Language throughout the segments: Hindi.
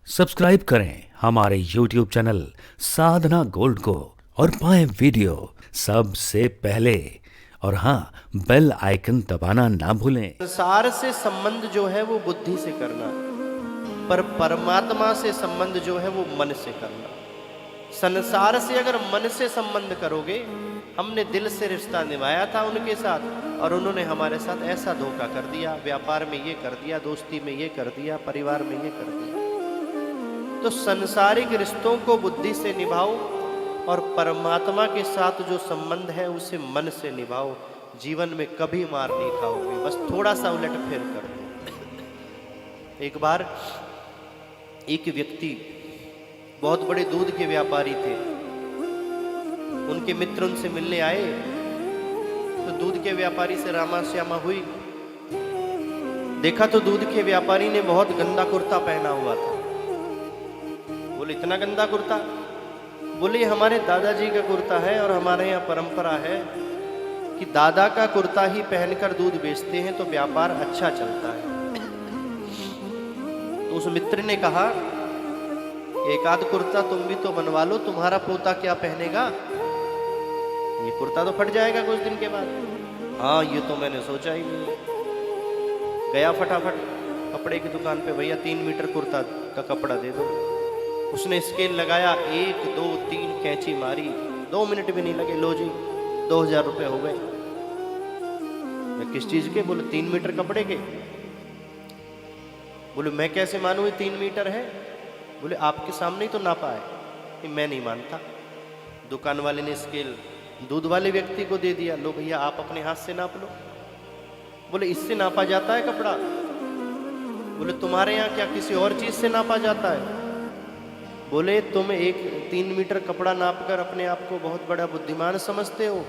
सब्सक्राइब करें हमारे YouTube चैनल साधना गोल्ड को और पाएं वीडियो सबसे पहले। और हाँ, बेल आइकन दबाना ना भूलें। संसार से संबंध जो है वो बुद्धि से करना, पर परमात्मा से संबंध जो है वो मन से करना। संसार से अगर मन से संबंध करोगे, हमने दिल से रिश्ता निभाया था उनके साथ और उन्होंने हमारे साथ ऐसा धोखा कर दिया, व्यापार में ये कर दिया, दोस्ती में ये कर दिया, परिवार में ये कर दिया। तो सांसारिक रिश्तों को बुद्धि से निभाओ और परमात्मा के साथ जो संबंध है उसे मन से निभाओ। जीवन में कभी मार नहीं खाओगे, बस थोड़ा सा उलट फेर कर दो। एक बार एक व्यक्ति बहुत बड़े दूध के व्यापारी थे, उनके मित्र उनसे मिलने आए तो दूध के व्यापारी से रामा श्यामा हुई। देखा तो दूध के व्यापारी ने बहुत गंदा कुर्ता पहना हुआ था। बोले इतना गंदा कुर्ता? बोले हमारे दादाजी का कुर्ता है और हमारे यहाँ परंपरा है कि दादा का कुर्ता ही पहनकर दूध बेचते हैं तो व्यापार अच्छा चलता है। तो उस मित्र ने कहा एक आध कुर्ता तुम भी तो बनवा लो, तुम्हारा पोता क्या पहनेगा, ये कुर्ता तो फट जाएगा कुछ दिन के बाद। हाँ ये तो मैंने सोचा ही नहीं। गया फटाफट कपड़े की दुकान पे, भैया 3 मीटर कुर्ता का कपड़ा दे दो। उसने स्केल लगाया, 1 2 3 कैंची मारी, 2 मिनट भी नहीं लगे, लो जी 2000 रुपये हो गए। मैं किस चीज के? बोले 3 मीटर कपड़े के। बोले मैं कैसे मानूं ये 3 मीटर है? बोले आपके सामने ही तो नापा है। मैं नहीं मानता। दुकान वाले ने स्केल दूध वाले व्यक्ति को दे दिया, लो भैया आप अपने हाथ से नाप लो। बोले इससे नापा जाता है कपड़ा? बोले तुम्हारे यहाँ क्या किसी और चीज से नापा जाता है? बोले तुम 3 मीटर कपड़ा नापकर अपने आप को बहुत बड़ा बुद्धिमान समझते हो।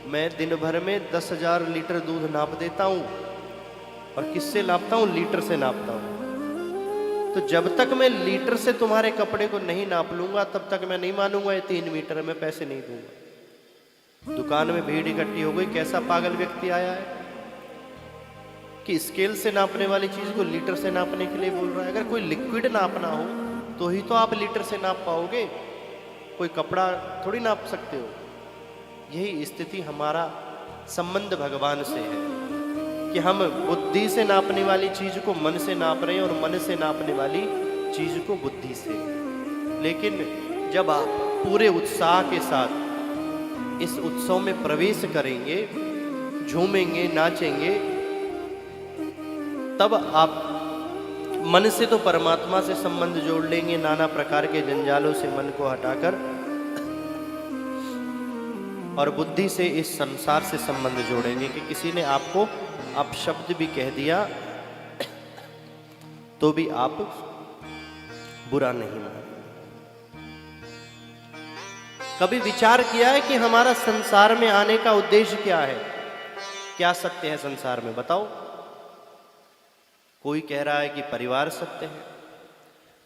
मैं दिन भर में 10,000 लीटर दूध नाप देता हूँ। और किससे नापता हूँ? लीटर से नापता हूँ। तो जब तक मैं लीटर से तुम्हारे कपड़े को नहीं नाप लूंगा तब तक मैं नहीं मानूंगा ये 3 मीटर, में पैसे नहीं दूंगा। दुकान में भीड़ इकट्ठी हो गई। कैसा पागल व्यक्ति आया है कि स्केल से नापने वाली चीज को लीटर से नापने के लिए बोल रहा है। अगर कोई लिक्विड नापना हो तो ही तो आप लीटर से नाप पाओगे, कोई कपड़ा थोड़ी नाप सकते हो। यही स्थिति हमारा संबंध भगवान से है कि हम बुद्धि से नापने वाली चीज को मन से नाप रहे हैं और मन से नापने वाली चीज को बुद्धि से। लेकिन जब आप पूरे उत्साह के साथ इस उत्सव में प्रवेश करेंगे, झूमेंगे, नाचेंगे, तब आप मन से तो परमात्मा से संबंध जोड़ लेंगे। नाना प्रकार के जंजालों से मन को हटाकर और बुद्धि से इस संसार से संबंध जोड़ेंगे कि किसी ने आपको अपशब्द भी कह दिया तो भी आप बुरा नहीं माने। कभी विचार किया है कि हमारा संसार में आने का उद्देश्य क्या है? क्या सत्य है संसार में, बताओ? कोई कह रहा है कि परिवार सत्य है,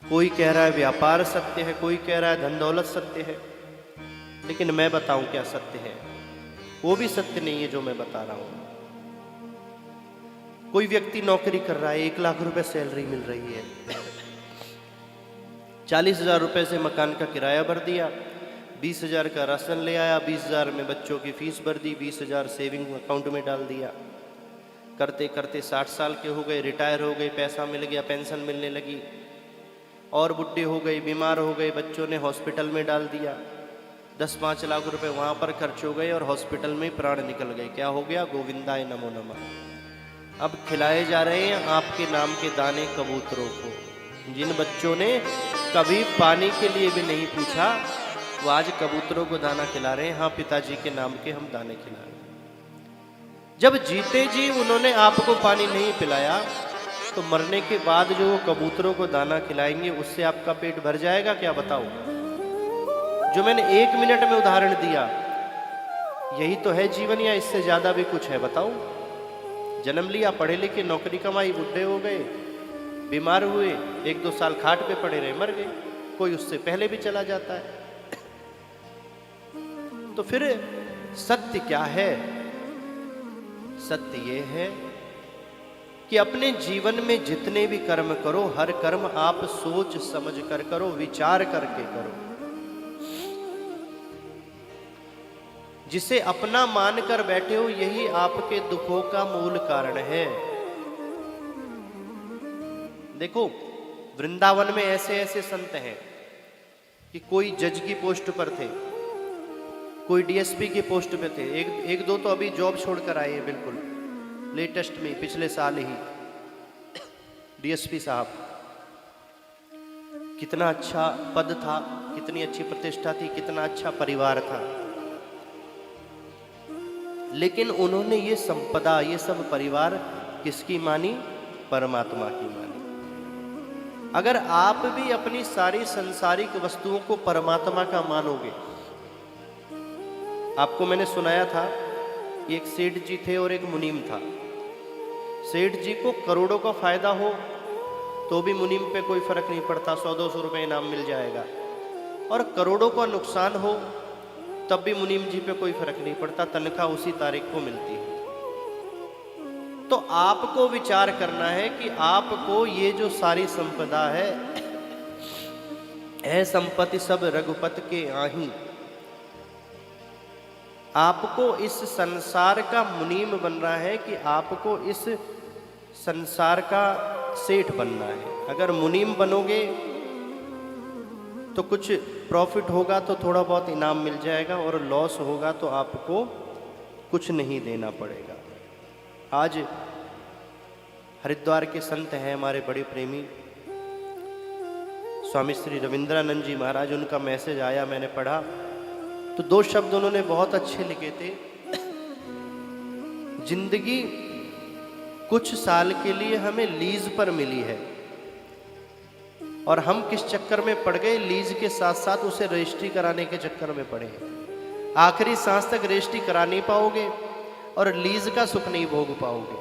कोई कह रहा है व्यापार सत्य है, कोई कह रहा है धन दौलत सत्य है। लेकिन मैं बताऊं क्या सत्य है? वो भी सत्य नहीं है जो मैं बता रहा हूं। कोई व्यक्ति नौकरी कर रहा है, 1 लाख रुपए सैलरी मिल रही है, 40,000 रुपए से मकान का किराया भर दिया, 20,000 का राशन ले आया, 20,000 में बच्चों की फीस भर दी, 20,000 सेविंग अकाउंट में डाल दिया। करते करते 60 साल के हो गए, रिटायर हो गए, पैसा मिल गया, पेंशन मिलने लगी, और बुढ़े हो गए, बीमार हो गए, बच्चों ने हॉस्पिटल में डाल दिया, 10-5 लाख रुपए वहाँ पर खर्च हो गए और हॉस्पिटल में प्राण निकल गए। क्या हो गया? गोविंदाय नमो नमः। अब खिलाए जा रहे हैं आपके नाम के दाने कबूतरों को। जिन बच्चों ने कभी पानी के लिए भी नहीं पूछा, वो आज कबूतरों को दाना खिला रहे हैं। हाँ, पिताजी के नाम के हम दाने खिला रहे हैं। जब जीते जी उन्होंने आपको पानी नहीं पिलाया तो मरने के बाद जो वो कबूतरों को दाना खिलाएंगे उससे आपका पेट भर जाएगा क्या? बताओ। जो मैंने 1 मिनट में उदाहरण दिया, यही तो है जीवन, या इससे ज्यादा भी कुछ है? बताओ। जन्म लिया, पढ़े लिखे, नौकरी कमाई, बुढ़े हो गए, बीमार हुए, 1-2 साल खाट पे पड़े रहे, मर गए। कोई उससे पहले भी चला जाता है। तो फिर सत्य क्या है? सत्य ये है कि अपने जीवन में जितने भी कर्म करो, हर कर्म आप सोच समझ कर करो, विचार करके करो। जिसे अपना मानकर बैठे हो, यही आपके दुखों का मूल कारण है। देखो, वृंदावन में ऐसे ऐसे संत हैं कि कोई जज की पोस्ट पर थे, कोई डीएसपी की पोस्ट पे थे, एक दो तो अभी जॉब छोड़कर आए हैं, बिल्कुल लेटेस्ट में, पिछले साल ही। डीएसपी साहब, कितना अच्छा पद था, कितनी अच्छी प्रतिष्ठा थी, कितना अच्छा परिवार था, लेकिन उन्होंने ये संपदा, ये सब परिवार किसकी मानी? परमात्मा की मानी। अगर आप भी अपनी सारी सांसारिक वस्तुओं को परमात्मा का मानोगे, आपको मैंने सुनाया था कि एक सेठ जी थे और एक मुनीम था। सेठ जी को करोड़ों का फायदा हो तो भी मुनीम पे कोई फर्क नहीं पड़ता, 100-200 रुपये इनाम मिल जाएगा, और करोड़ों का नुकसान हो तब भी मुनीम जी पे कोई फर्क नहीं पड़ता, तनख्वाह उसी तारीख को मिलती है। तो आपको विचार करना है कि आपको ये जो सारी संपदा है संपत्ति सब रघुपत के आही, आपको इस संसार का मुनीम बनना है कि आपको इस संसार का सेठ बनना है। अगर मुनीम बनोगे तो कुछ प्रॉफिट होगा तो थोड़ा बहुत इनाम मिल जाएगा, और लॉस होगा तो आपको कुछ नहीं देना पड़ेगा। आज हरिद्वार के संत हैं हमारे बड़े प्रेमी स्वामी श्री रविंद्रानंद जी महाराज, उनका मैसेज आया, मैंने पढ़ा तो 2 शब्द उन्होंने बहुत अच्छे लिखे थे। जिंदगी कुछ साल के लिए हमें लीज पर मिली है, और हम किस चक्कर में पड़ गए? लीज के साथ साथ उसे रजिस्ट्री कराने के चक्कर में पड़े हैं। आखिरी सांस तक रजिस्ट्री करा नहीं पाओगे और लीज का सुख नहीं भोग पाओगे,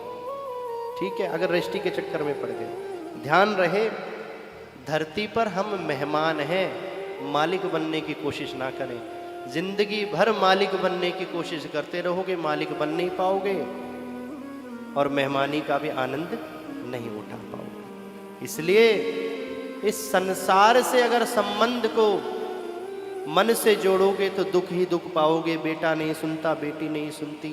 ठीक है, अगर रजिस्ट्री के चक्कर में पड़ गए। ध्यान रहे, धरती पर हम मेहमान हैं, मालिक बनने की कोशिश ना करें। जिंदगी भर मालिक बनने की कोशिश करते रहोगे, मालिक बन नहीं पाओगे और मेहमानी का भी आनंद नहीं उठा पाओगे। इसलिए इस संसार से अगर संबंध को मन से जोड़ोगे तो दुख ही दुख पाओगे। बेटा नहीं सुनता, बेटी नहीं सुनती,